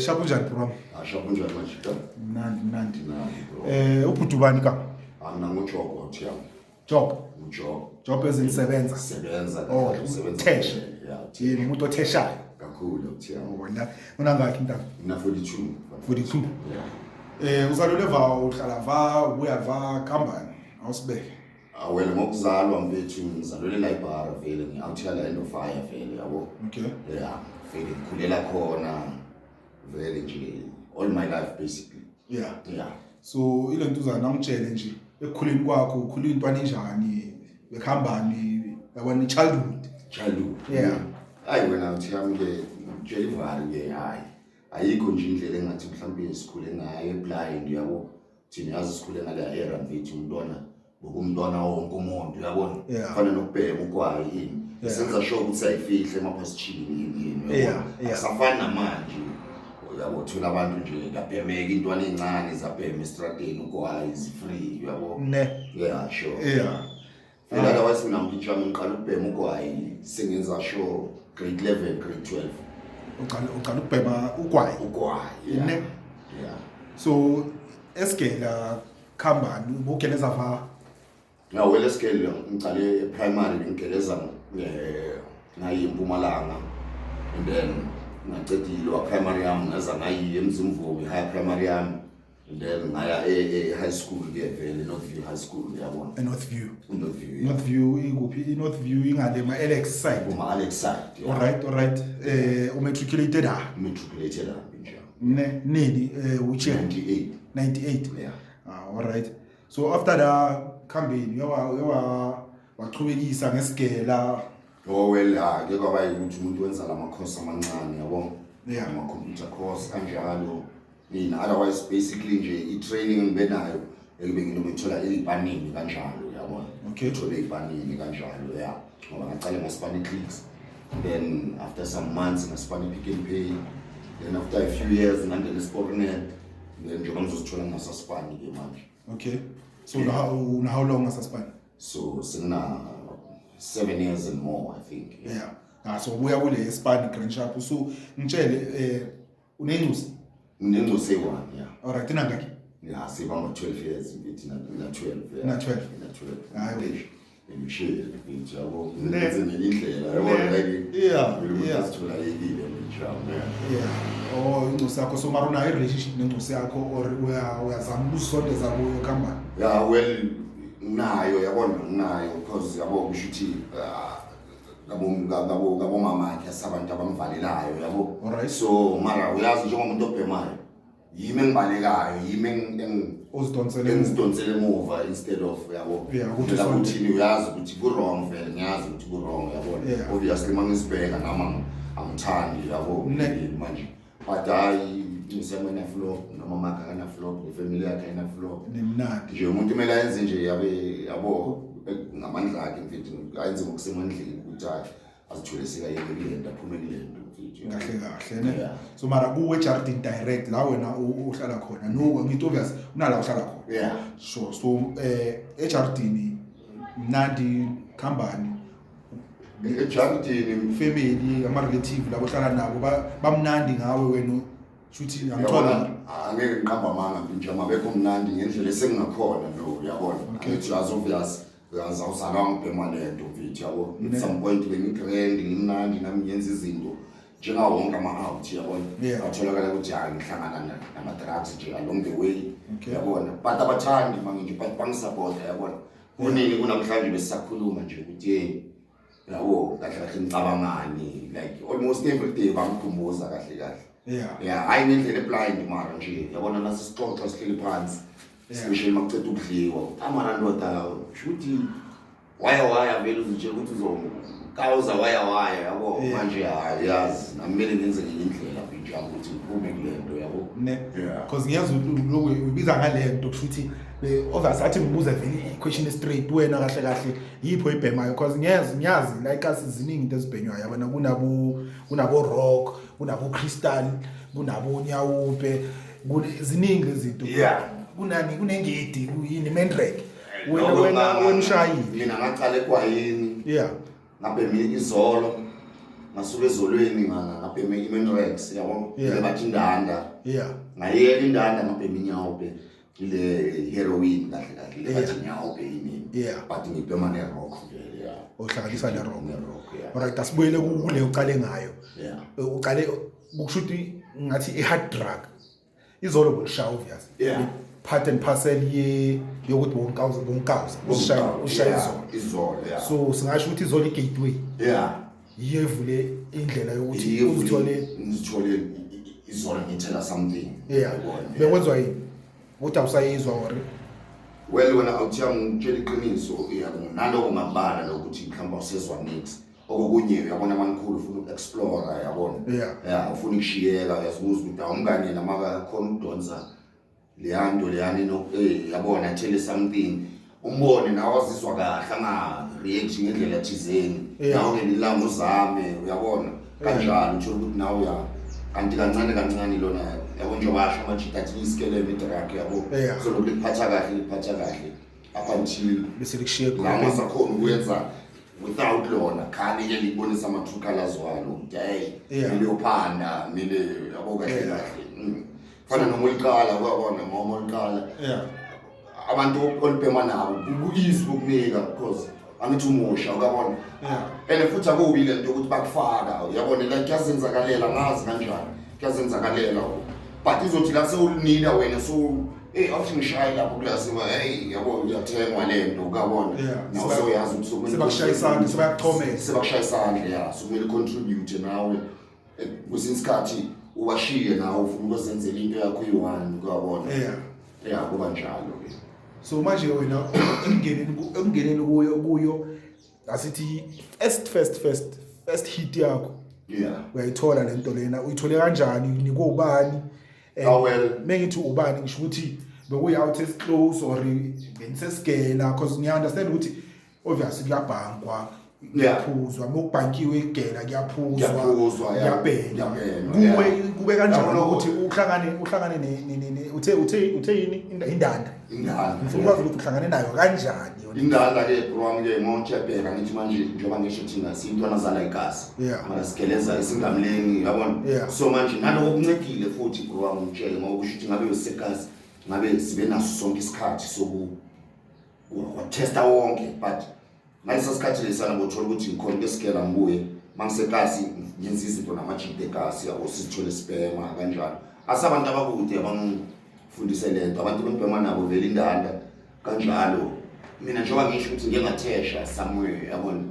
Shabu njani bro? Shabu njani manje? Mnandi. bro. Uphudubani ka? Mina nguJob Thiam. Job. Job ezisebenza. Sebenza usebenza. Tesha. Yini umuntu otheshayo? Kakhulu Thiam. Wona unangaki mntana? Mina 42. 42. Uzalule va uhlala va ubuya va kambani awusibeke. Awele ngokuzalwa mfethu ngizalwe la eBhara vele ngiawuthiya la end of fire vele yabo. Okay. Yeah, vele ngikhulela khona vele nje all my life basically. Yeah. So ile nto uzana ngitshele nje ekukhuleni kwakho ukhula intwana enjani bekhambani yabona childhood. Yeah. Hayi wena Thiam ke ngitshela ivali ke hayi. Ayikho nje indlela engathi mhlawumbe isikhule ngayo eblind yabo. Thina yazi isikhule ngale era mfethu umntwana ngokumntwana wonke umuntu uyabona kufana nokubheka ukwayi yini senza sure ukuthi ayifihle emaphasithini yini asafani namanje uyabo thola abantu nje kabhemeka intwana encane zabhema estradeni ukwayi free uyabo sure otherwise mina ngitsha ngiqala ukubhema ukwayi sengenza sure grade 11 grade 12 uqala ukubhema ukwayi so esigela khambani ubugeleza va ngawele scale ngicale primary ngigeleza ngayiMpumalanga and then ngaqedile wa primary yami ngaza ngayi eMzimvubu high primary yami and then ngaya high school ke vele Northview High School yabona Northview ikuphi Northview ingale ma Alex side all right matriculated nje nini which 98 all right so after that khambeni waqhubekisa ngesigela ke kwaba ukuthi umuntu wenza lama course amancane yabo ama computer course kanjalo otherwise basically nje i-training ngibenayo ekube nginokuthola ipanini kanjalo yabo uthola ipanini kanjalo ngoba ngaqala ngaSpani Clicks then after some months ngaSpani Pick and Pay then after a few years ngandele Sportnet then nje ngizosithola ngasaSpani ke manje so how long as a span? So sina 7 years and more, I think. So we are with a span grand sharp. So ngitshele unencusi one, all right nangaki? Say about 12 years in na 12. Na 12. Hayi ngishile ngithi yabo ngenze ngendlela yabona like sithola yekile njalo incusi yakho so maruna relationship nencusi yakho or uyazama ukusondeza kuyo kambani? Well nayo yabona nayo because yabo kushuthi ngabo mama yakhe asabantu abamvalelayo yabo so mara uyazi njengomuntu obhemayo yimi engibalekayo yimi engizidonsele emuva instead of yabo ukuthi uyazi ukuthi ku wrong vele ngiyazi ukuthi ku wrong yabo obviously mangisibheka nama angithandi yabo manje but hayi ngisemena flop noma mama kana flop ifamily yakhe ina flop nimnandi nje umuntu kumele ayenze nje yabo ngamandla akhe mfethu ayenze ngokusemandleni ukuthi azithole sika yekile into aphumelele mfethu kahle ne so mara kuwe Jardine direct la wena uhlala khona no ngithi obvious unala uhlala khona sure so eJardine mnandi khambani eJardine family ama relative labo hlala nabo bamnandi ngawe wena shuthi ngithola angeke ngiqamba amanga nje mabekho mnandi ngendlela esengingakhona lo uyabona ngithi obvious uyazawuzala ngibhema lento mfethu yabo at some point bengigrand ngimnandi nami ngenza izinto njengawo wonke ama-out yabona atholakala ukuthi hayi ngihlangana nama-drugs nje along the way yabona but abathandi manje but bangisapota yabona kunini kunamhlanje besisakhuluma nje ukuthi yabo kahle ngicabangani like almost every day bangikhumbuza kahle hayi ngendlela eblind mara nje yabona nasisixoxa sihleli phansi especially makuceda ukudliwa amara ndoda shuthi waya vele uzitshela ukuthi uzokawuza waya yabo manje yazi namele ngenze ngendlela nje ukuthi uphume kulento yabo because ngiyazi lokho ubiza ngalento futhi obvious athi ngibuza vele question straight wena kahle yipho ibhemayo because ngiyazi like asiziningi into ezibhenywayo yabona kunabo rock kunabo crystal kunabo Nyoape kuziningi izinto kunengidi yini mendrake wena ushayile mina ngaqala ekwayini ngabhema izolo ngasuke ezolweni ngabhema imenrex yabo bathi indanda ngayeka indanda ngabhema Nyoape ile heroin kahle le bathi Nyoape yini but ngibhema nerock vele ohlanganisa nerock alright asibuyele kule uqale ngayo uqale ukushuthi ngathi i-hard drug izolo bolisha obvious part and parcel yokuthi bonkawuza ushaya izolo so singasho ukuthi izolo i-gateway yevule indlela yokuthi uzithole izolo ngithela something bekwenziwa yini ukuthi awusayizwa or well wena awuthiyanga ngitshela iqiniso naloko ngabala lokuthi mhlawumbe usezwa nix okunye uyabona manikhulu ufuna uku-explore yabona ufuna ukushiyeka uyazibuza ukuthi awumngane namaka khona ukudonsa leyanto leyani yabona tell something umbone nawe wazizwa kahle anga-react ngendlela thizeni nawe ngelilanga uzame uyabona kanjalo uthole ukuthi nawe kanti kancane lona yabo njobasho amajita athi iskeleme idrak yabo so lokhu liphatha kahle up until bese likushiye la masakhona ukwenza without lona khani ke libonisa ama-true colors walo ukuthi hey ngiyophanda mile yabo kahle fana noma uliqala uyabona noma uliqala abantu olibhema nabo ku-easy ukunika because angithi umusha uyabona and futhi akubi le nto ukuthi bakufaka uyabona la kuyazenzakalela ngazi kanjani kuyazenzakalela but izothi la sewulinida wena so awuthi ngishaye lapho kulasiba yabo uyathengwa le nto ukabona nawe sewuyazi ukuthi sokumele sebakushaya isandla sebakushaya isandla so kumele contribute nawe kwesinye isikhathi ubashiye nawe ufuna ukuzenzela into yakho yi-one ukabona kuba njalo ke so manje wena emngeneni kuyo asithi first hit yakho uyayithola lento lena uyithole kanjani nikobani mengithi ubani ngisho ukuthi bekuyi-out as close or benisesigela because ngiya-understand ukuthi obviously kuyabhankwa kuyaphuzwa mokubhankiwe igela kuyaphuzwa kuyabhenya kube kanjani ukuthi uhlangane uthe yini indanda ngifuna ukwazi ukuthi uhlangane nayo kanjani indanda ke bro ke ngiyabheka ngithi manje njengoba ngisho thina sintwana zala igasi mara sigeleza esingamleni yabona so manje naloko kuncedile futhi bro ngitshele ngoba kusho ukuthi ngabe usekasi ngabe sibe naso sonke isikhathi soku testa wonke but ngalesa sikhathi lesana ngothola ukuthi ngikhona besigela ngibuye mangisekasi ngenza izinto namajide egasi yabo sisithole sibhema kanjalo asabantu abakude abangifundise lento abantu bembhema nabo vele indanda kanjalo mina njengoba ngisho ukuthi ngingathesha somewhere yabona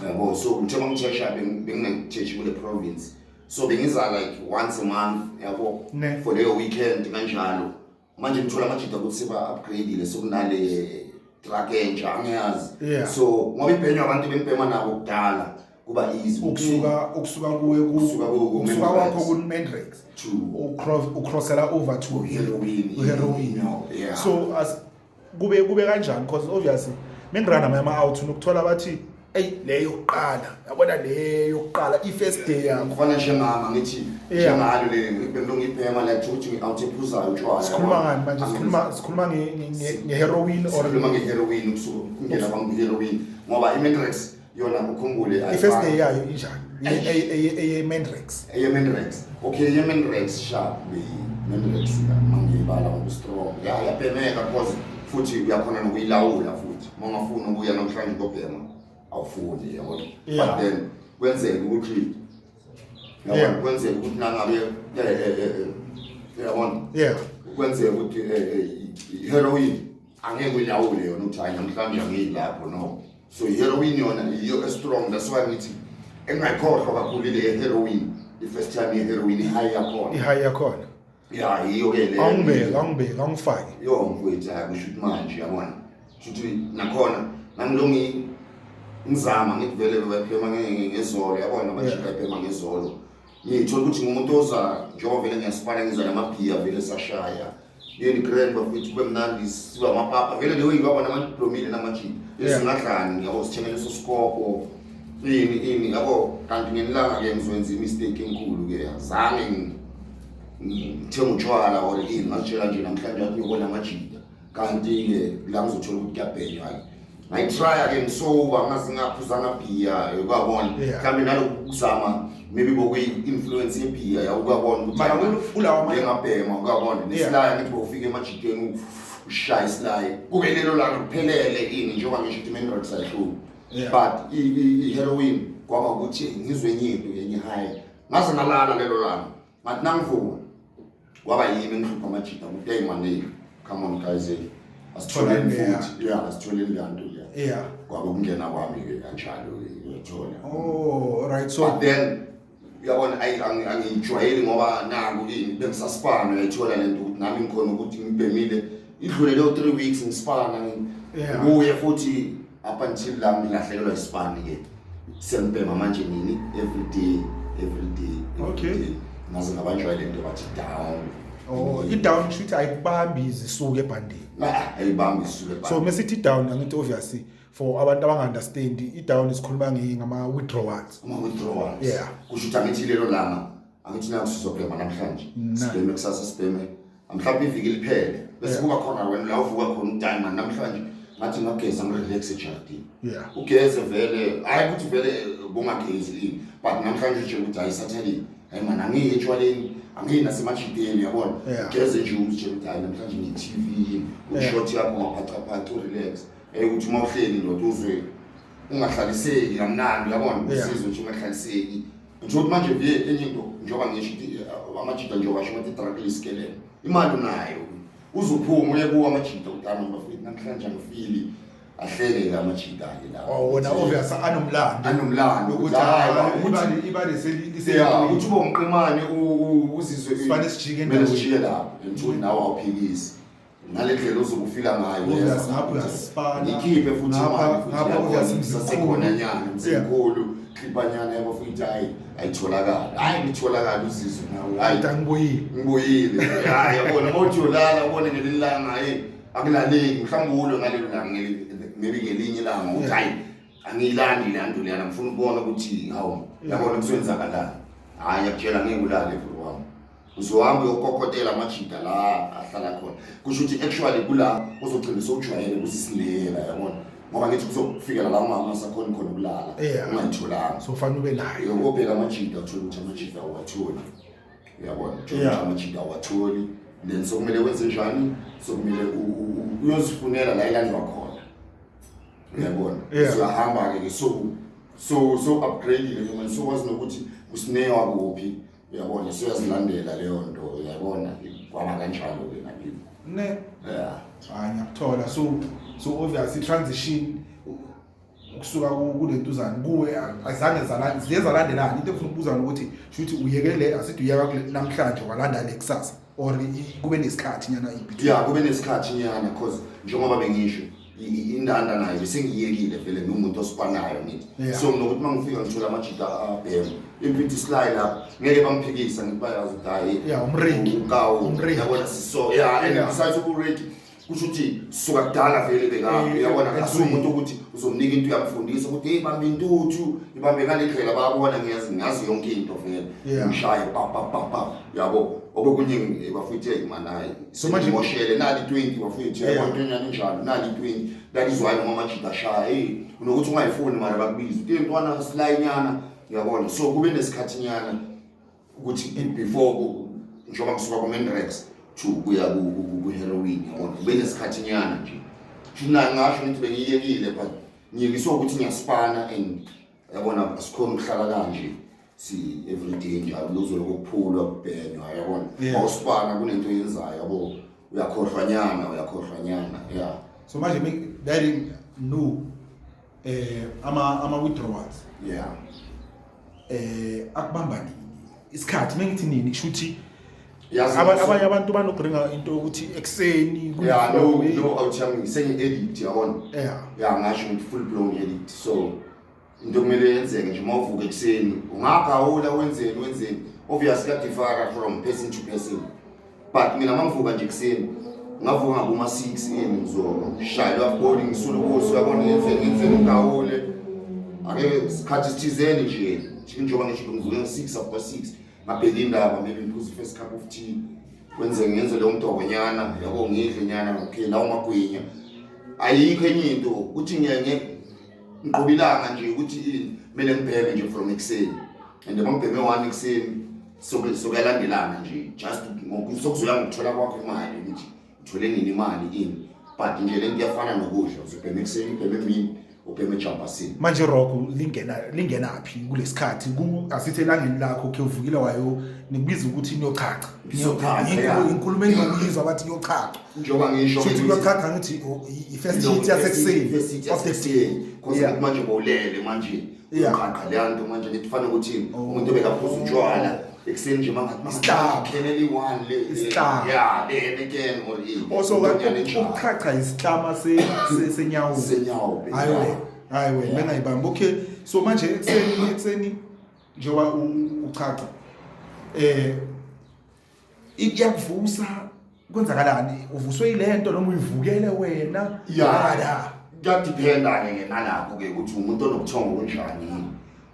yabo so njengoba ngithesha bengingatheshi kule province so bengiza like once a month yabo for the weekend kanjalo manje ngithola amajida ukuthi siba upgradeile sokunale truck entsha angiyazi so ngoba ibhenywa abantu bembhema nabo kudala kuba easy ukusuka kwakho ku-Menrex ucrossela over to heroin so as kube kanjani because obviously mengirana ama-out nokuthola bathi leyo yokuqala yabona leyo yokuqala i-first day yakho kufana njengama ngithi njengalo le ngibento ngibhema like ukuthi out ephuzayo utshwala sikhuluma ngani manje sikhuluma nge-heroin or sikhuluma nge-heroin kusuka kungena bangu-heroin ngoba i-Menrex yona ukhumbule i-first day yayo injani eye-Menrex okay eye-Menrex sharp Menrex mangiyibala ngokustrong yabhemeka because futhi uyakhona nokuyilawula futhi mangafuna ukuya namhlanje kobhema awufuni yabona but then kwenzeka ukuthi kwenzeka ukuthi nangabe yabona kwenzeka ukuthi heroin angeke uyilawule yona ukuthi hayi namhlanje ngiyilapho no so heroin yona iyo strong that's why ngithi engayikhohlwa kakhulu ile heroin i-first time ye-heroin ihigh yakhona iyo ke le angifake mfowethu kusho ukuthi manje yabona futhi nakhona ngangilongi ngizama ngivele bephema ngezolo yabona manje bephema ngezolo ngithola ukuthi ngumuntu oza njengoba vele ngiyasiphala ngizwa namabhiya vele sashaya yeni grand bafethu kube mnandi siba amapapa vele leyo yibona amadiplomile namajini esingadlani yabo sithengele leso scope ini yabo kanti ngenilanga ke ngizwenza imistake enkulu ke azange ngithenga utshwala or ini ngatshela nje namhlanje ukuthi ngibona amajida kanti ke la ngizothola ukuthi kuyabhenywa ngayitry again sober ngaze ngaphuzana beer uyabona mhlawumbe nalokuzama maybe bokuyi-influence yebeer uyabona ukuthi ngabhema uyabona nesilaya ngithi bofika emajikeni ushaya isilaye kube lelo langa kuphelele ini njengoba ngisho ukuthi i-minerals ayihluki but i-heroin kwaba ukuthi ngizwe nyinto yenye high ngaze ngalala lelo langa ngathi nangivuka kwaba yimi engihlupha amajita ukuthi hey man come on guys asitholeni futhi asitholeni kanto kwaba kungena kwami-ke kanjalo uyathola right so but then uyabona angiyijwayeli ngoba naku ini bengisaspana uyayithola lento ukuthi nami ngikhona ukuthi ngibhemile idlule leyo 3 weeks ngispana kuye futhi up until la ngilahlekelwa ispani-ke sengibhema manje nini every day ngaze ngabanjwa lento bathi down i-down shoot ayibambi izisuke ebhandeni ayibambi izisuke ebhandeni so mesithi i-down angithi obviously for abantu abangu-understand i-down isikhuluma ngama-withdrawals kusho ukuthi angithi lelo langa angithi nayo sizobhema namhlanje sibheme kusasa sibheme mhlawumbe iviki liphele bese kuba khona wena la uvuka khona udime namhlanje ngathi ngageza ngirelax ejardini ugeze vele hayi ukuthi vele bongagezi ini but namhlanje nje ukuthi ayisathali hayi man angiyi etshwaleni angiyi nasemajideni yabona geze nje ukuthi hayi namhlanje ngi-TV ushort yakho ngaphathaphatha urelax ukuthi uma uhleli ndoda uzwe ungahlaliseki kamnandi yabona usizwe nje ungahlaliseki nje ukuthi manje vele enye into njengoba ngisho amajida njengoba basho ukuthi drug iskelele imali unayo uzuphuma uye kuwa amajida utana bafethu namhlanje ngifili ahlele amajida-ke la wona obvious anomlando ukuthi hayi ibale ukuthi ube umqimane uzizwe sifane sijike sijike lapho ukuthi nawe awuphikisi ngale ndlela uzokufika ngayo ngikhiphe futhi imali sasekhona nyana msenkulu khipanyana yabo futhi ayitholakala ngitholakala uzizwe nawe ngibuyile yabona mawuthi yolala ubone ngelinye ilanga akulaleki mhlawumbe ulo ngalelo langa maybe ngelinye ilanga ukuthi hayi angiyilandi le nto leyana ngifuna ukubona ukuthi hawu yabona kusenzakalani hayi yakutshela ngeke ulale bro wami uzohamba uyokokotela amajida la ahlala khona kusho ukuthi actually kula uzogcina sowujwayele kusisilela yabona ngoba ngithi kuzokufikela la mama sakhona khona ukulala ungayitholanga so fanele ube nayo ubheka amajida uthola ukuthi amajida awatholi uyabona amajida awatholi then sokumele wenze njani sokumele uyozifunela la ilandwa khona uyabona siyahamba-ke so upgrade-ile manje sokwazi nokuthi usinewa kuphi uyabona siyazilandela leyo nto uyabona kwaba kanjalo-ke nakini hayi ngiyakuthola so obviously transition ukusuka kulentuzana kuwe azange ziyezalandelana into efuna ukubuza ukuthi shuthi uyekele asithi uyeka namhlanje walanda le kusasa or kube nesikhathi nyana in-between kube nesikhathi nyana because njengoba bengisho indanda nayo besengiyekile vele nomuntu osipanayo ngithi so nokuthi mangifika ngithola amajida abhema impinti slide lapha ngeke bangiphikisa ngithi bayazi ukuthi hayi umreki yabona siso and besides ukureki kusho ukuthi suka kudala vele bekayo uyabona akasumuntu ukuthi uzomnika into uyamfundisa ukuthi hey bambe intuthu ibambe ngale ndlela bayabona ngazi yonke into vele ngishaya pa yabo okunye bafuthe imanayi so manje moshele nali 20 bafuthe yabona nyani njalo nali 20 that is why ngoma majida shaya hey unokuthi ungayifuni mara bakubiza into intwana slide nyana uyabona so kube nesikhathi nyana ukuthi before njengoba kusuka ku-Menrex to kuya ku-heroin yabona kube nesikhathi nyana nje thina ngasho ngithi bengiyekile but ngiyekiswa ukuthi ngiyaspana and yabona asikhona ukuhlala kanje si everyday njalo lozoloku kuphulwa kubhenywa yabona awuspana kunento yenzayo yabo uyakhohlwanyana so manje that no ama withdrawals akubamba nini isikhathi mengithi nini kusho ukuthi abanye abantu banobringa into ukuthi ekseni no awuthami sengi-addict yabona ngasho ngithi full blown addict so into kumele yenzeke nje mawuvuka ekseni ungagawula wenzeni obviously kadifara from person to person but mina mangivuka nje ekseni ngavuka ngaboma-6 ngizoshayelwa body ngisulukosi uyabona ngenzeni ngigawule ake sikhathi sithizeni nje njengoba ngisho ngivuke nge-6 after 6 ngabheka indaba maybe ngiphuze first cup of tea ngenze leyo mdoko nyana yabo ngidle nyana okay lawo magwinya ayikho enye into uthi ngiqobilanga nje ukuthi kumele ngibheke nje from ekuseni and mangibheke 1 ekuseni sokuyalandelana nje just ngokuzoya ngithola kwakho imali ukuthi uthole nini imali ini but nje lento iyafana nokudla uzobheke ekuseni ubheke emini ubheke ejambasini manje rock lingenaphi kulesikhathi asithi elangeni lakho ke uvukile wayo nikubiza ukuthi niyochacha inkulumo engiyizwa bathi niyochacha njoba ngisho ukuthi kuyochacha ngithi i-first hit yasekuseni of the day because manje bowulele manje uqhaqa le nto manje ngithi fanele ukuthi umuntu obekaphuza utshwala ekuseni nje mangathi keneli one le le again or also ukuchacha isihlama senyawo hayi wena ngayibamba okay so manje ekuseni njengoba uchacha iyakuvusa kwenzakalani uvuswe ilento noma uyivukele wena kuyadependa ke nalapho ke ukuthi umuntu onobuthongo kunjani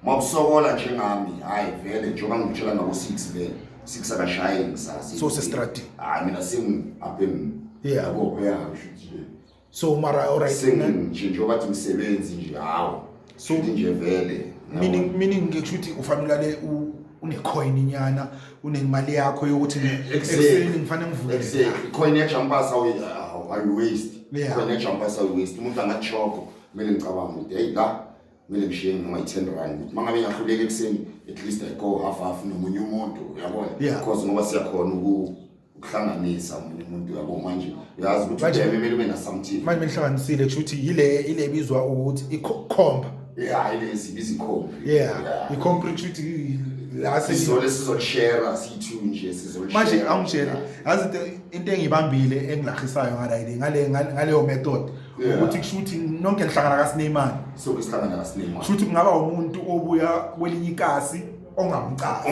mabusokola njengami hayi vele njengoba ngitshela ngabo 6 vele 6 akashaye ngisasi so sestrati mina apem yabo ngisho so mara alright njengoba bathi umsebenzi nje hawo so nje vele meaning ngikushuthi ufanele le unecoin inyana unemali yakho yokuthi ekuseni ngifanele ngivuke icoin yachampasa awu waste coin yachampasa awu waste umuntu angachoko kumele ngicabanga ukuthi hey la kumele ngishiye noma i10 rand mangabe ngiyahluleka ekuseni at least I go half nomunye umuntu uyabona because ngoba siyakhona ukuhlanganisa umuntu yabo manje uyazi ukuthi kumele ube na something manje benhlanganisile kushuthi ile bizwa ukuthi ikhomba ile isibiza ikhomba ikhomba kushuthi la sizoshare sithu nje sizoshare manje angitshela yazi into engibambile engilahisayo ngaleyo method ukuthi kushuthi nonke lihlangana kaSineymani so isihlangana kaSineymani kushuthi kungaba umuntu obuya kwelinye ikasi ongamcabi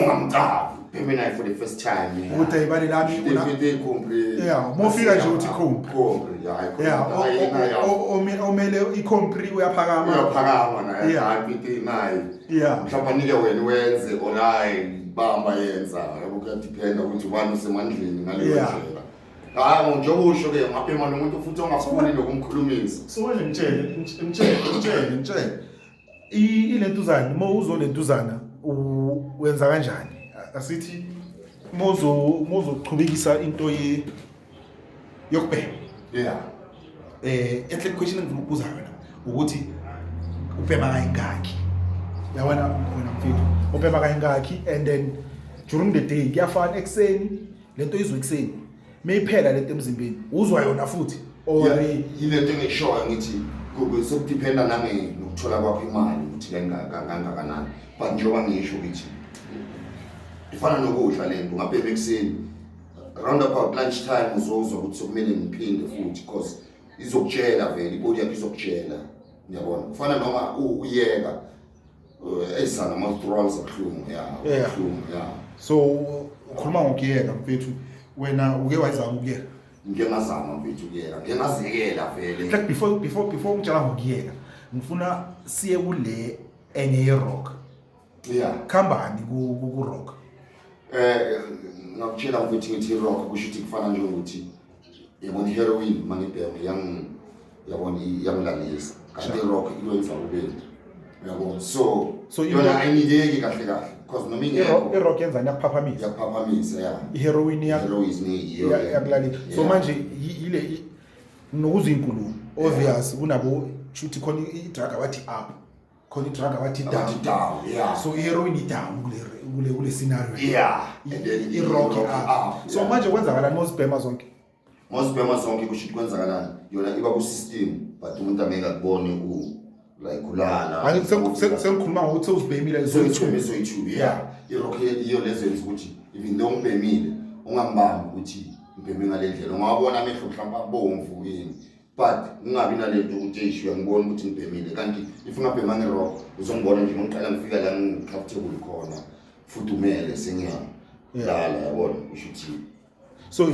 mina for the first time ukuthi ayibale lami mofika nje uthi khombi omele ikhompri uyaphakama naye naye mhlawumbe nike wena wenze online bamba yenza yabo kuyadependa ukuthi ubani usemandleni ngaleyo ndlela njengoba usho ke ngaphema nomuntu futhi ongafuni nokumkhulumisa so manje ngitshele ilentuzana uma uzolentuzana wenza kanjani asithi mozoqhubekisa into yokubheka enhle question engifuna ukubuza wena ukuthi ubhema kayingaki yabona wena mfethu ubhema kayingaki and then during the day kuyafana ekseni lento izwe ekseni mayiphela lento emzimbeni uzwa yona futhi or yilento engishoyo ngithi sokudependa nokuthola kwakho imali ukuthi kangakanani but njengoba ngisho ukuthi ifana nokudla lento ngabhema ekseni round about lunch time uzozwa ukuthi sokumele ngiphinde futhi because izokutshela vele ibody yakho izokutshela ngiyabona kufana noma uyeka esana ama-withdrawals abuhlungu so ukhuluma ngokuyeka mfethu wena uke wayizama ukuyeka ngiyengazama mfethu ukuyeka ngiyengazekela vele in fact before ungitshela ngokuyeka ngifuna siye kule enye ye-rock khambani ku-rock ngakutshela mfethu ngithi i-rock kusho ukuthi kufana njengokuthi yabona i-heroin mangibhema yabona yangilalisa kanti i-rock ikwenza ubende yabona so yona ayinideki kahle because noma i-rock yenza yakuphaphamisa i-heroin yakulalisa so manje yile nokuza inkulumo obvious kunabo shuthi khona i-drug abathi up khona i-drug abathi down so i-heroin i-down kule scenario i-rock up so manje kwenzakalani mosibhema zonke kusho ukuthi kwenzakalani yona iba ku-system but umuntu angeke akubone like kulala sengikhuluma ngokuthi uzibhemile zoyi-2 i-rock iyo lezo yenza ukuthi even though ngibhemile ungambambi ukuthi ngibheme ngale ndlela ungawabona amehlo mhlawumbe abomvu yini but ungabi nalento ukuthi eyishiya ngibona ukuthi ngibhemile kanti if ungabhema nge-rock uzongibona nje ngiqala ngifika la ngicomfortable khona futhi umele sengiyalala yabona kusho ukuthi so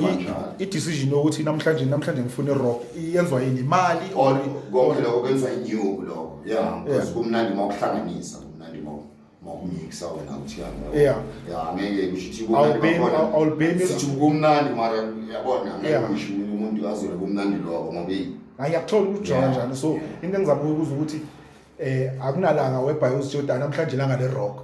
i-decision ukuthi namhlanje ngifuna i-rock iyenzwa yini imali or konke lokho kwenziwa inyuku lokho because kumnandi mawukuhlanganisa kumnandi mawukumixa wena uthiyana ngeke kusho ukuthi kumnandi awulibhemi sithi kumnandi mara yabona ngeke ngisho umuntu umuntu azole kumnandi lokho ngoba ngiyakuthola ukujona njalo so into engizama ukuza ukuthi akunalanga weBios Jordan namhlanje ilanga le rock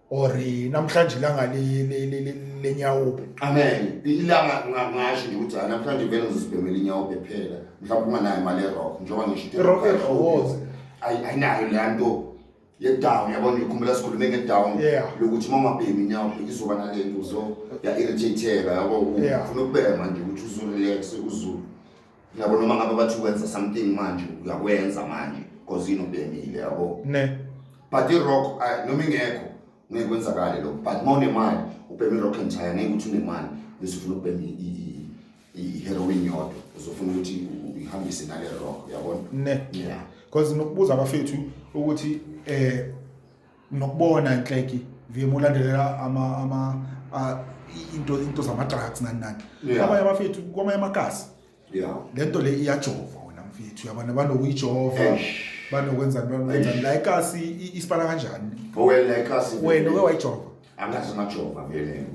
or namhlanje ilanga le Nyoape. Amen. Ilanga ngasho nje ukuthi namhlanje vele ngizosibhemela iNyoape phela. Mhlawumbe unganayo imali erock njengoba ngisho rock ayinayo leyanto ye-down yabona ngikhumbula sikhulume nge-down lokuthi uma ungabhemi iNyoape izoba nalento uzo ya-irritate-eka yabo ufuna ukubhema nje ukuthi uzorelax uzulu. Yabo noma ngabe bathi wenza something manje uyakwenza manje because inobhemile yabo. Ne. But i-rock noma ingekho ngeke kwenzakale lokho but mawune imali ubheme i-rock entire ngeke ukuthi unemali bese ufuna ukubhema i-heroin yodwa uzofuna ukuthi uhambise nale rock yabona. Ne. Yeah. Because nokubuza abafethu ukuthi nokubona inhleki vima ulandelela into zama drugs nani abanye abafethu kwamanye amagasi lento le iyajova wona mfethu yabona banokuyijova banokwenza la ikasi isipala kanjani owela ikasi wena wayijova angazi ngajova vele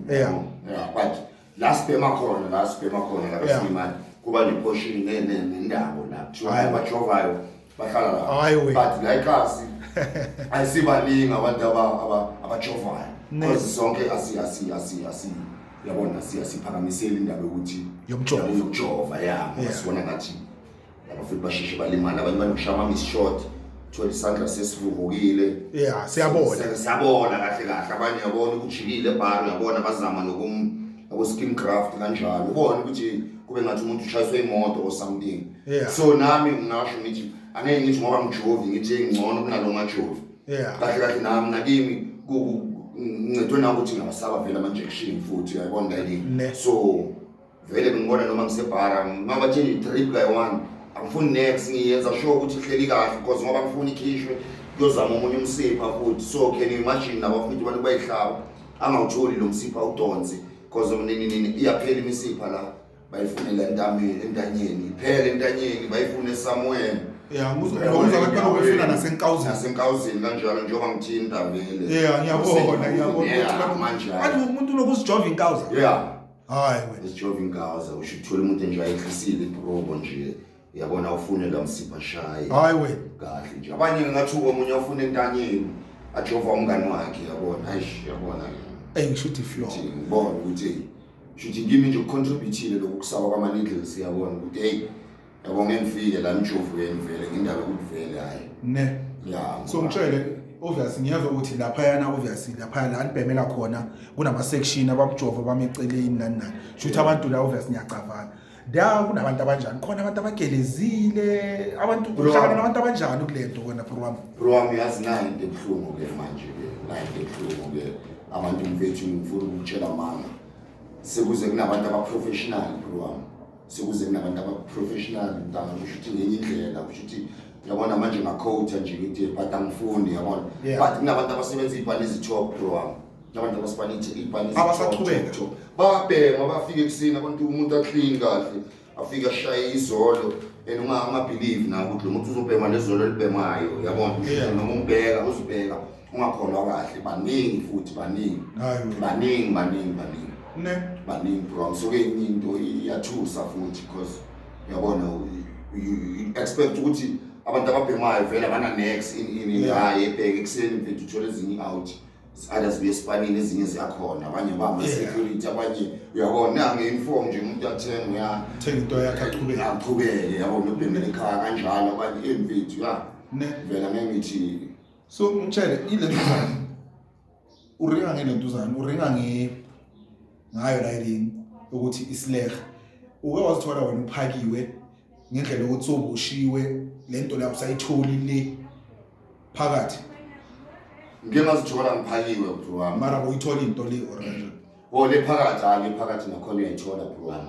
but last bema khona la kasimani kuba neportion nendawo la kuthiwa bajovayo bahlala la but la ikasi ayisibaningi abantu abajovayo because sonke yabona siyaphakamisela indaba ukuthi yokujova sibona ngathi abafuthi basheshe balimala abanye banokushama short thola isandla sesivuvukile siyabona kahle abanye yabona ukujikile bar yabona bazama skin craft kanjalo ubone ukuthi kube ngathi umuntu ushayiswe imoto or something so nami ngingasho ngithi angeke ngithi ngoba ngijovi ngithi ngcono kunalo ngajovi kahle nami nakimi ngicedwe na ukuthi ngiyasaba vele ama injection futhi uyayibona la so vele ngibona noma ngisebhara ngabathini i-trip guy one angifuni next ngiyenza sure ukuthi ihleli kahle because ngoba ngifuna ikhishwe kuyozama umunye umsipha futhi so can you imagine nabafuthi abantu bayihlaba angawutholi lo msipha udonse because nini iyaphela imisipha la bayifunela entanyeni iphele entanyeni bayifune somewhere ngizwa abantu bafuna nasenkawuzini kanjalo njengoba ngithinta vele ngiyabona manje umuntu lokuzijova inkawuza hayi wena isijova inkawuza ushuthola umuntu nje ayihlisile iprobo nje yabona ufune la msipha shayi hayi wena kahle nje abanye ngathuka omunye ufune entanyeni ajova umngani wakhe yabona yabona ngishuthi flow ngibona ukuthi shuthi ngimi nje ucontribute lokhu kusaba kwama needles yabona ukuthi hey yabona ngifike la njovweni vele ngindabe ukuthi vele hayi ne so ngitshele obviously ngiyazwa ukuthi lapha obviously lapha la nibhemela khona kunama section abamjova bameceleni nani shuthi abantu la obviously ngiyacavana kunabantu abanjani khona abantu abagelezile abantu kuhlangana nabantu abanjani kulento kona program yazi nayo into ebhlungu ke manje abantu mfethu ngifuna ukutshela mama sekuze kunabantu abaprofessional program sekuze kunabantu abaprofessional ntanga kushuthi ngenye indlela kushuthi yabona manje ngacoach nje ngithi but angifuni yabona but kunabantu abasebenza ibhani ezitop program nabantu abasibanithe ibhani abasaqhubeka babhema bafike kusini abantu umuntu aclean kahle afika shaye izolo ungangabelieve na ukuthi lo muntu uzobhema lezolo libhemayo yabona noma umbheka uzibheka ungakhona kahle baningi futhi baningi baningi bro so ke into iyathusa futhi because yabona you expect ukuthi abantu ababhemayo vele abana next hayi ebheke kuseni mfethu uthole ezinye out others bespanini ezinye ziyakhona abanye bama security abanye uyabona ngeinform nje umuntu athenga thenga into yakhe aqhubeke yabona ubhemele ekhaya kanjalo abanye emfethu vele ngithi so ngitshele ilentuzana uringa ngelentuzana uringa ngayo la yini ukuthi isilehe uke wazithola wena uphakiwe ngendlela ukuthi sobushiwe lento la usayitholi le phakathi ngeke ngazithola ngiphakiwe bro wami mara uyithola into le orange le phakathi nakhona uyayithola bro wami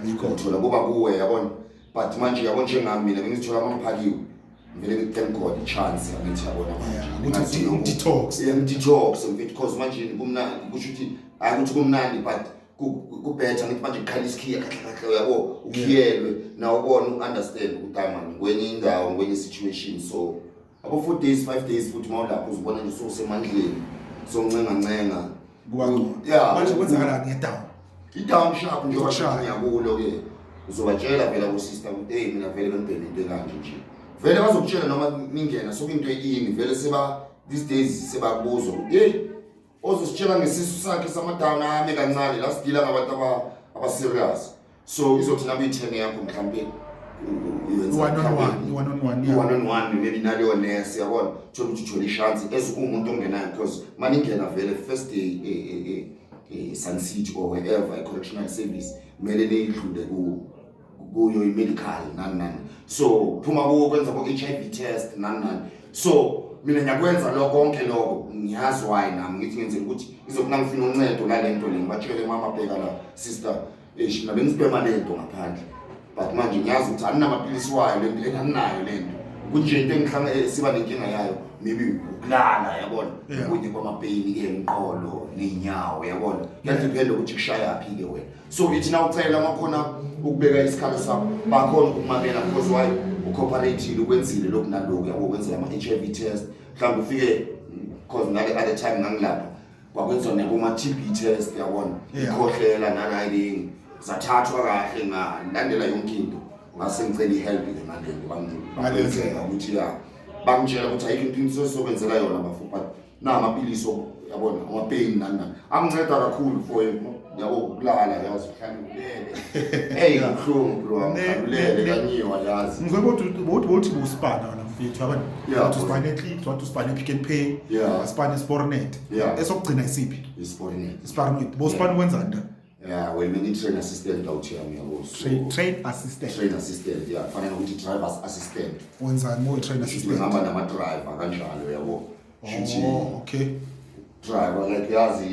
ngikuthola kuba kuwe yabona but manje yabona njengami mina bengizithola ngiphakiwe vele thank God chance angithi yabona manje ukuthi detox because manje kumnandi kusho ukuthi akuthi kumnandi but kubhetha ngithi manje ukhala isikhiya kahle yabo ukhiyelwe na ubone understand ukuthi manje kwenye indawo kwenye situation so abo 4 days 5 days futhi mawulapho uzibona nje usemandleni so ncenga kuba manje kwenzakala ngedown i-down sharp nje washa ngiyakulo ke uzobatshela vela ku-sister ukuthi hey mina vele bengibheme into ekanje nje vele bazokutshela noma ningena sokunto eyini vele these days sebakubuzwa hey ozositshela ngesisu sakhe samadana ame kancane la sidila ngabantu aba-serious so izothi nabe i-10 yakho mhlawumbe one on one maybe naleyo nurse yabona thola ukuthi uthola ishansi as umuntu ongenayo because maningena vele first Sun City or wherever a correctional service kumele neyidlule kuyo i-medical nani so phuma kuwo kwenza ko-HIV test nani so mina ngiyakwenza lokho konke lokho ngiyazi why nami ngithi ngenzela ukuthi izokuthi ngifuna uncedo nalento le ngibatshele mama bheka la sister mina bengisibhema lento ngaphandle but manje ngiyazi ukuthi anginamaphilisi wayo lento enganayo lento kunje into engihlanga siba nenkinga yayo maybe ukulala yabona kunye kwamapeyini ke emqolo nenyawo yabona kuyadependa ukuthi kushaya yaphi ke wena so ithi na ucela makhona ukubeka isikhalo sakho bakhona ukumamela because why ucooperate ukwenzile lokhu nalokho yabo kwenzela ama-HIV test mhlawumbe ufike because ngale at the time ngangilapha kwakwenziwa naboma TB test yabona ikhohlela nalayilingi zathathwa kahle ngalandela yonke into ngase ngicela ihelp ke manje bangenzeka ukuthi ya bangitshela ukuthi ayikho into sokwenzela yona bafu but na amapilisi yabona amapain nani anginceda kakhulu for yabo ukulala yazi uhlangulele hey uhlungu bro angikhulele kanyiwa yazi ngizobona ukuthi uspana wena mfethu yabona wathi uspana eclick wathi uspana pick and pay uspana sportnet esokugcina isiphi sportnet bospana wenzani yeah well we need train assistant out here yabo train assistant yeah fanele ukuthi driver's assistant wenzani mo train assistant ngihamba nama driver kanjalo yabo okay driver like yazi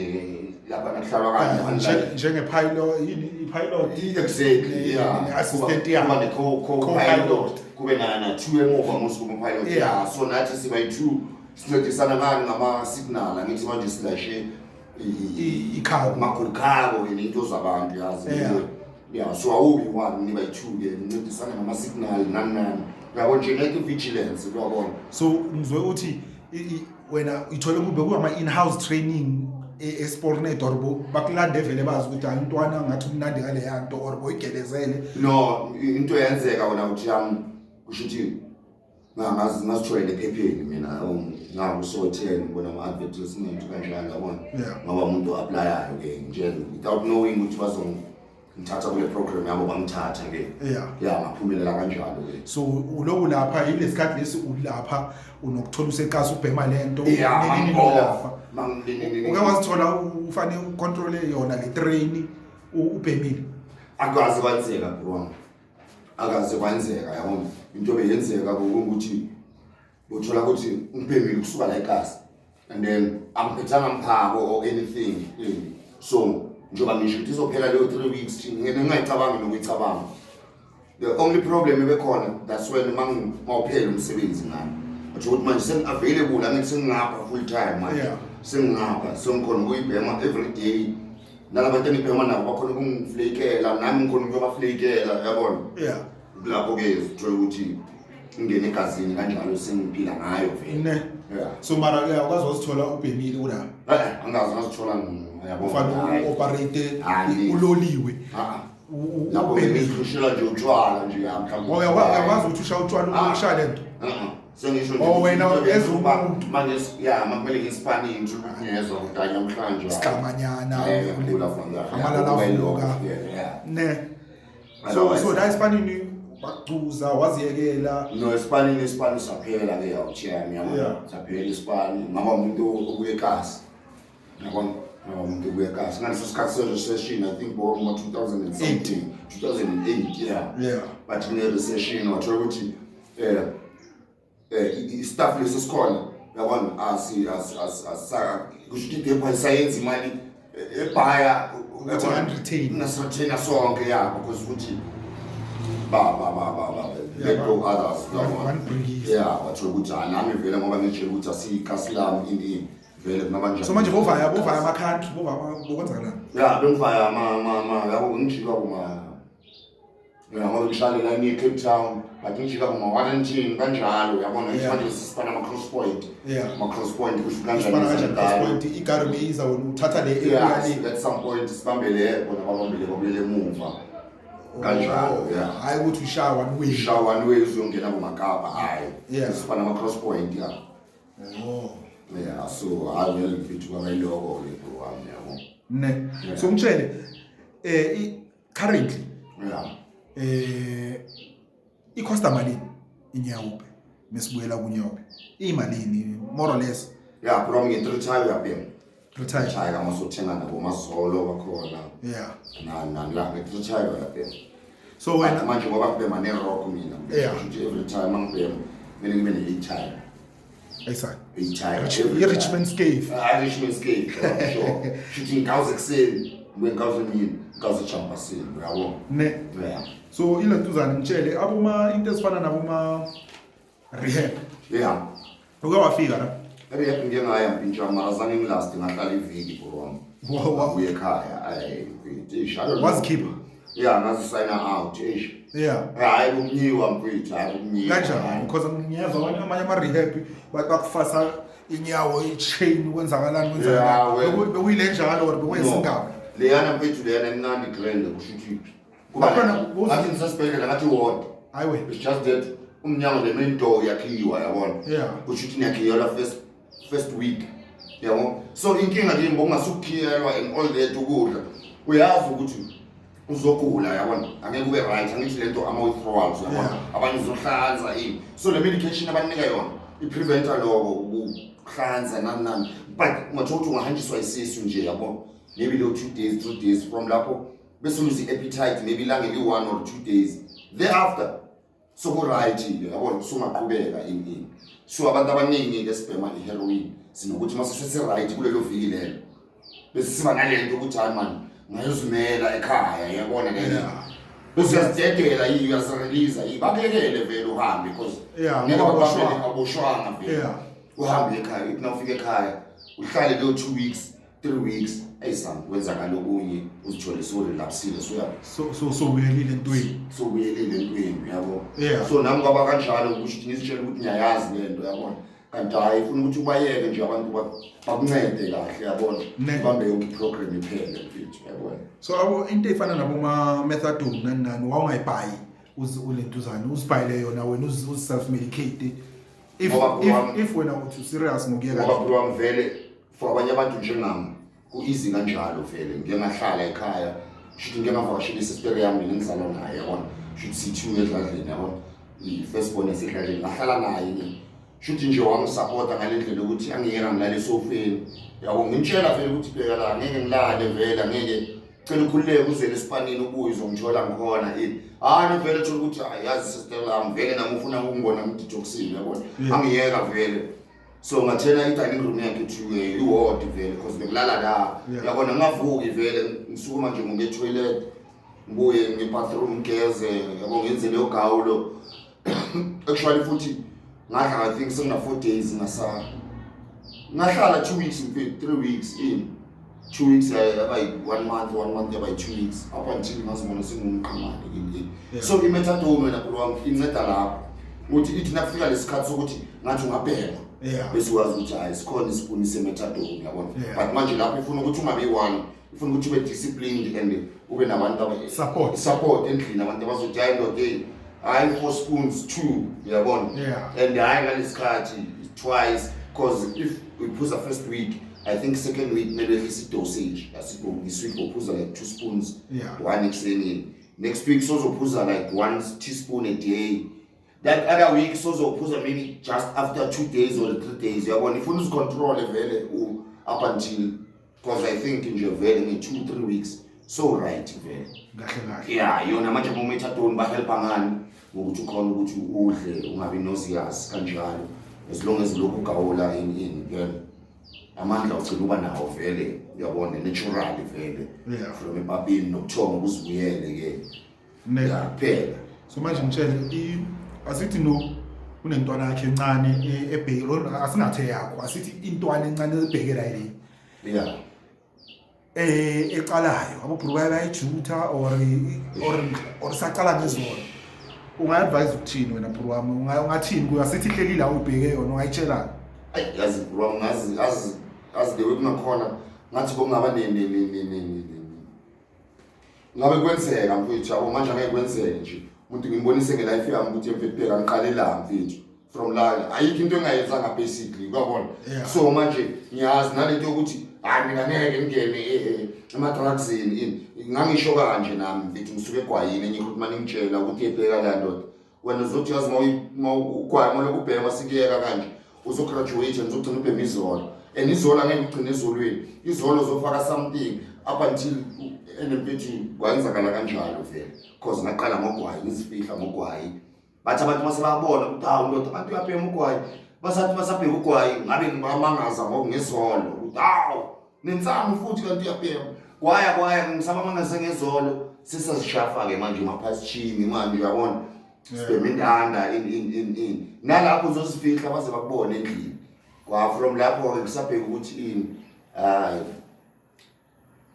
lapha nakuhlalwa kanje njengepilot i-pilot exactly assistant kuba co-pilot kube na two emuva musu kuma-pilot so nathi siba yi-2 sincedisana ngani ngama-signal angithi manje silashe makhulukhabo into zabantu yazi so awubi one niba yi-2 ke nincedisana ngama-signal nani yabo nje like vigilance uyabona so ngizwe ukuthi wena ithole kube kuma-in-house training esportnet or bakulande vele bazi ukuthi umntwana ngathi umnandi ngale yanto or boyigelezele no into yenzeka wena uthi kusho ukuthi ngazitholela ephepheni mina ngakuso 10 ngibona ama-advertisement kanjalo yabona ngoba umuntu o-applyayo ke nje without knowing ukuthi bazongithatha kule program yabo bangithatha ke ngaphumelela kanjalo ke so uloku lapha yile sikhathi lesi ulapha unokuthola usekasi ubhema lento nini lapha uke wazithola ufane ucontrole yona le train ubhemile akaze kwenzeka bro akaze kwenzeka yabona into beyenzeka ukuthi uthola ukuthi ngibhemile kusuka la ekhasi and then amphethanga mphako or anything so njoba ngisho ukuthi izophela leyo 3 weeks ngingayicabangi nokuyicabanga the only problem ebekhona that's when mawuphela umsebenzi ngani athi ukuthi manje sengi-available angithi sengingapha full time manje sengingapha sengikhona ukuyibhema every day nalabantu enibhema nabo bakhona ukungiflakela nami ngikhona ukuyobaflakela yabona lapho-ke zithola ukuthi ngene egazini kanjalo sengiphila ngayo vele so mara ukwazi wazithola ubhemile ulapha angazi ngazithola ufane u-operate uloliwe lapho ngizihlushela nje utshwala nje uyakwazi ukuthi usha utshwala ushaya lento sengisho wena ezumuntu manje makumele ngisipani nje ngiyezwa ukuthi namhlanje sigamanyana amalalavuka ne so la ispanini bacuza waziyekela no ispanini saphela ke yawutshiya ngiyabona saphela ispanini ngaba umuntu obuye ekhasi ngabona umuntu obuye ekhasi ngaleso sikhathi se-recession I think ngoma 2008 but kune-recession wathola ukuthi i-staff leso sikhona yabona kusho ukuthi depha isayenza imali ebhaya ngasiretaina sonke because ukuthi let go others wathola ukuthi nami vele ngoba ngitshela ukuthi asiyikhasi lami ini vele kunabanje so manje bovaya ama-country bokwenzakalani bengivaya yabo ngijika ngoba ngishalela Cape Town but ngijika kuma-Wellington kanjalo yabona manje sisipana ama-cross point ama-cross point kusho kanjani igarumeiza wena uthatha le area at some point sibambele bona babambele babuyele emuva kanjalo yeah hayi ukuthi ushaya one way shower one way uzongena kumakapa hayi Yeah. sifana ama cross point yeah yeah so I will fit kwabayiloko ke bro wami yabo ne so ngitshele currently yeah i-costa malini iNyoape mesibuyela kuNyoape imalini more or less yeah bro ngi-3 uyabheka retire hayi kama sothenga nabo mazolo bakhona yeah nani la ngi-3 uyabheka so wena manje ngoba kubhema ne-rock mina Yeah. nje every time angibhema kumele ngibe ne-8 ayisani i-Richmond Scave Richmond Scave sure shuthi ngikawuze ekuseni kube ngikawuze emini ngikawuze ejampasini uyabo ne yeah so ilentuzana ngitshele abuma into ezifana naboma rehab yeah uke wafika la rehab ngiyengaya mpintsha mara zange ngilast ngahlala iviki bro wami wabuye ekhaya ayi ishalo wazikhipha yeah ngazisayina out yeah hayi kumnyiwa mfethu hayi kumnyiwa kanjani because ngiyezwa amanye ama-rehab bakufasa inyawo i-chain kwenzakalani bekuyile njalo or bekuyisingaba leyana mfethu leyana encane grand kusho ukuthi Bakhona ngathi ngisasibhedlela ngathi ward hayiwe it's just that umnyango the main door yakhiwa yabona yeah kusho ukuthi niyakhiyelwa first week yabo so inkinga kimi bongasukhielwa and all that ukudla uyazi ukuthi uzogula yabona angeke ube right angithi lento ama withdrawals yabona abanye uzohlanza ini so le medication abanika yona ipreventa lokho ukuhlanza nani but ungathola ungahanjiswa isisu nje yabona maybe lo 2 days 3 days from lapho bese lose appetite maybe langeli 1 or 2 days thereafter so ku right yabona so ungaqhubeka ini so abantu abaningi ke sibhema iheroin sinokuthi mase right kulelo viki lelo bese siba nalento ukuthi hayi man ngayozimela ekhaya yabona ke usiyadedela uyasirelease ibabekele vele uhambe because ngeke baboshwanga vele uhambe ekhaya na ufika ekhaya uhlale lo 2 weeks 3 weeks ayisam kwenza ngalokunye uzithole so relapsile so uyelile entweni yabo so nami kwaba kanjalo ukuthi ngizitshela ukuthi ngiyayazi lento yabona kanti hayi ufuna ukuthi ubayeke nje abantu bakuncede kahle yabona ubambe yonke iprogram iphele mfethu yabona so abo into efana naboma methadone nani wawungayibhayi ulentuzana uzibhayile yona wena self medicate if wena uthi serious ngokuyeka ngoba bro vele for abanye abantu njengami ku-easy kanjalo vele ngiyengahlala ekhaya shuthi ngiyengavakashela isistere yami ngizalwa naye yabona shuthi sithuke edladleni yabona i-first born esedladleni ngahlala naye shuthi nje wangisapota ngale ndlela ukuthi angiyeka ngilale esofeni yabo ngimtshela vele ukuthi bheka la ngeke ngilale vele ngeke cela ukhululeke uzele esipanini ubuye uzongithola ngikhona hayi vele thola ukuthi yazi sister lami vele nami ufuna ukungibona ngidetoxile yabona angiyeka vele so ngathena i-dining room yakhe to i-ward vele because bekulala la yabona ngavuki vele ngisukuma nje ngobe toilet ngibuye ngebathroom ngigeze yabo ngenze leyo gawulo actually futhi ngadla I think sengina 4 days ngahlala 2 weeks mfethu 3 weeks in 2 weeks abayi 1 month abayi 2 weeks up until ngazibona sengumqhamane so imethadone wena bro wami inceda lapho ukuthi ithi nakufika lesikhathi sokuthi ngathi ungabheka bese wazi ukuthi hayi sikhona isipuni semethadone yabona but manje lapho ufuna ukuthi ungabe one ufuna ukuthi ube disciplined and ube nabantu support endlini abantu abazothi hayi ndoke hayi 4 spoons 2 yabona and hayi ngalesikhathi twice because if we put the first week I think second week maybe at least dosage asibo this week we put like 2 spoons one ekuseni next week sozophuza like 1 teaspoon a day that other week sozophuza maybe just after 2 days or 3 days yabona ifuna uzicontrol vele up until because I think in your vele in 2-3 weeks so right vele kahle yeah yona manje bomethadone ba help ngani ukuthi ukhona ukuthi udle ungabi nauseous kanjalo as long as lokhu gawula in vele amandla ugcina uba nawo vele uyabona natural vele from ebabini nokuthonga ukuzibuyele ke kuphela so manje ngitshele asithi no unentwana yakhe encane ebheke asingathe yakho asithi intwana encane ebhekela yini eqalayo abobhuru bayayijutha or saqala ngezona unga-advise ukuthini wena bhuru wami ungathini kuyo asithi hleli la ubheke yona ungayitshelana yazi bhuru wami ngazi lewe kungakhona ngathi kungaba ngabe kwenzeka mfethu yabo manje angeke kwenzeke nje umuntu ngimbonise ngelife yami ukuthi mfethu phela ngiqale la mfethu from la ayikho into engayenzanga basically uyabona so manje ngiyazi nalento yokuthi hayi mina ngeke ngene ema-drugsini ngangisho kanje nami mfethu ngisuke egwayini enye ukuthi manje ngitshela ukuthi yebheka la ndoda wena uzothi yazi ugwayi uma lokhu ubhema sikuyeka kanje uzograduate ngizogcina ubhema izolo and izolo angeke ugcine ezolweni izolo uzofaka something up until mfethu kwayenzakala kanjalo vele because ngaqala ngogwayi ngizifihla ngogwayi bathi abantu masebabona ukuthi hawu ndoda abantu uyabhema ugwayi basathi basabheka ugwayi ngabe ngibamangaza ngezolo ukuthi hawu nensamo futhi kanti uyabhema kwaya ngisaba mangaze ngezolo sesazishafa-ke manje maphasitshini manje uyabona sibhema indanda in nalapho uzozifihla baze bakubone endlini from lapho-ke kusabheka ukuthi ini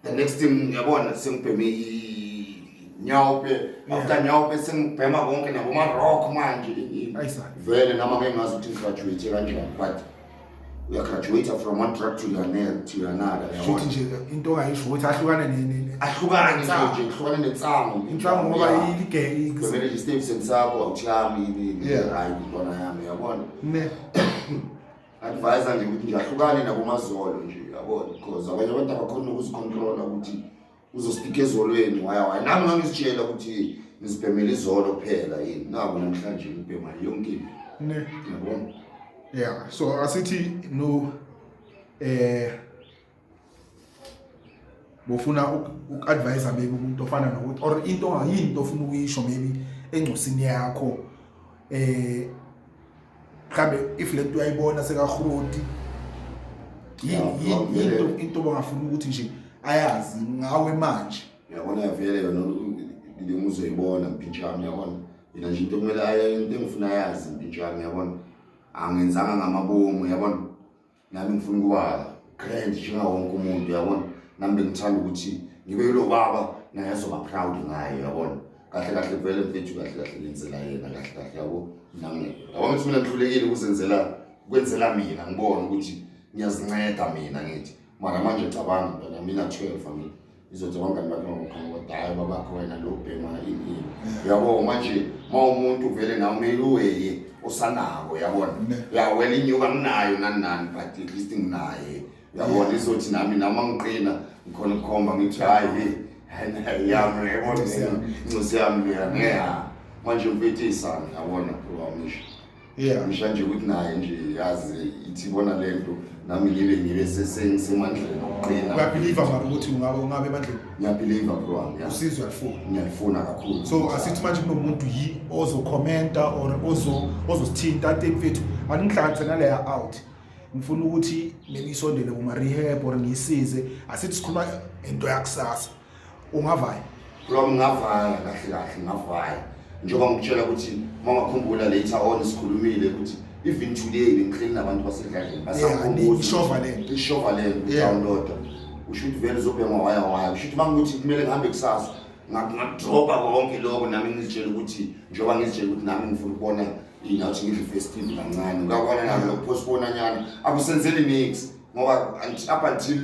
the next thing yabona sengibheme Nyoape after Nyoape sengibhema konke naboma-rock manje vele nama ngeke ngazi ukuthi ngigraduate kanjani but uyagraduate from one track to another futhi nje into ongayisho ukuthi ahlukane ahlukane nensango insango ngoba kumele nje Stevenson sakho awuthami hayi intwana yami yabona advisor nje ukuthi nje ahlukane nabomazolo nje yabona because abanye abantu abakhona ukuzicontrola ukuthi uzostika ezolweni waya nami ngangizitshela ukuthi ngizibhemela izolo kuphela yini nabo namhlanje ngibhema yonke into yabona so asithi no bofuna uk-advise maybe umuntu ofana nokuthi or into ongayini into ofuna ukuyisho maybe engcosini yakho mhlambe if lento uyayibona sekahroti yini into bangafuna ukuthi nje ayazi ngawe manje yabona vele yona le muzoyibona mpinjami yabona yena nje into kumele aya into engifuna yazi mpinjami yabona angenzanga ngamabomu yabona nami ngifuna ukuba grand njenga wonke umuntu yabona nami bengithanda ukuthi ngibe lo baba naye azoba proud ngayo yabona kahle vele mfethu kahle ngenzela yena kahle yabo nami yabona ukuthi mina ngihlulekile ukwenzela mina ngibona ukuthi ngiyazinceda mina ngithi mara manje cabanga mntana mina 12 mina izothi abangani bakhe ngokukhona hayi babakho wena lo bhema ini yabo manje umuntu vele nawe umele uweye osanako yabona wena inyuka nginayo nani but at least nginaye yabona izothi nami ngiqina ngikhona ukukhomba ngithi hayi yami yabona incosi yami ya manje mfethu isana yabona promise ngisho nje ukuthi naye nje yazi ithi bona lento nami ngibe sengisemandleni okuqina uyabelieve mara ukuthi ungabe emandleni ngiyabelieve bro wami usizwe ngiyalifuna kakhulu so asithi manje kunomuntu ozokhomenta or ozosithinta athi mfethu aningihlanganise naleya out ngifuna ukuthi maybe isondele kuma rehab or ngisize asithi sikhuluma into yakusasa ungavaya bro ngavaya kahle ngavaya njengoba ngikutshela ukuthi mangakhumbula later on sikhulumile ukuthi even today ngiclean abantu basedladleni basakhumbula ishovaland download ushuthi vele uzobhema waya ushuthi mangukuthi kumele ngihambe kusasa ngakudropa konke lokho nami ngizitshela ukuthi njengoba ngizitshela ukuthi nami ngifuna ukubona inathi ngidle festive kancane ngakubona nami lokupostpone nyana akusenzeli mix ngoba up until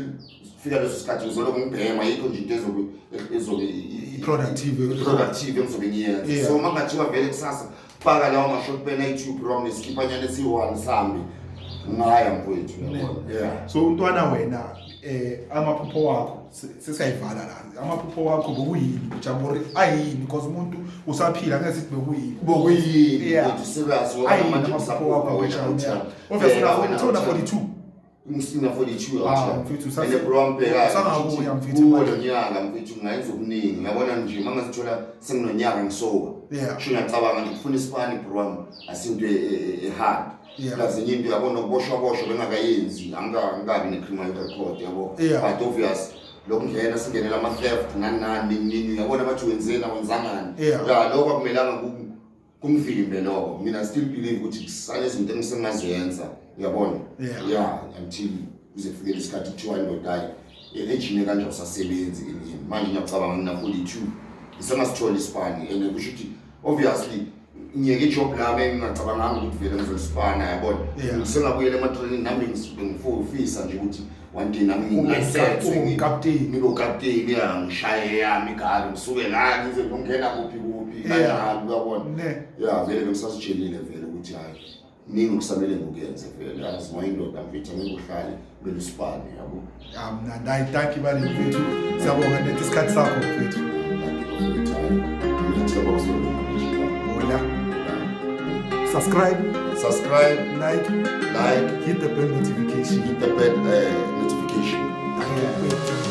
fika leso sikhathi uzoloku ngibhema yikho nje into ezobe productive engizobe ngiyenza so mangathiwa vele kusasa faka lawo mashot pen YouTube rom nesikipha nyane si1 sambi ngaya mfowethu yabona so untwana wena amaphupho wakho sesiyayivala la amaphupho wakho bokuyini ujaburi ayini because umuntu usaphila ngeke sithi bokuyini serious amaphupho wakho wena obviously una 42 ngisina 42 mfethu ene bro mbeka sangabuya mfethu lo nyaka mfethu ngayenza okuningi ngiyabona nje mangasithola senginonyaka ngisoka sho ngiyacabanga nje kufuna isipani bro wami asinto ehard plus enye into yabona ukuboshwa bengakayenzi angabi ne-criminal record yabo but obvious lokungena singenela ama-theft nani yabona bathi wenzangani lokho akumelanga kumvimbe lokho mina still believe ukuthi kusale izinto engisengaziyenza yabona until kuze kufike isikhathi kuthiwa indoda ejine kanje usasebenzi manje ngiyacabanga ngina 42 isengasithola isipani and kusho ukuthi obviously ngiyeke ijob lami engingacabanganga ukuthi vele ngizolisipana yabona ngisengabuyela ema-training nami ngifisa nje ukuthi one day nami ngibe ukapteni ngishaye yami igari ngisuke la ngize ngongena kuphi kanjalo uyabona vele bengisasitshelile vele ukuthi hayi ningi okusamele ngikuyenze vele yazi mayindoda mfethu angeke uhlale kumele usipane yabo mna thank you bani mfethu siyabonga nethi isikhathi sakho mfethu subscribe, like, hit the bell notification. Thank you.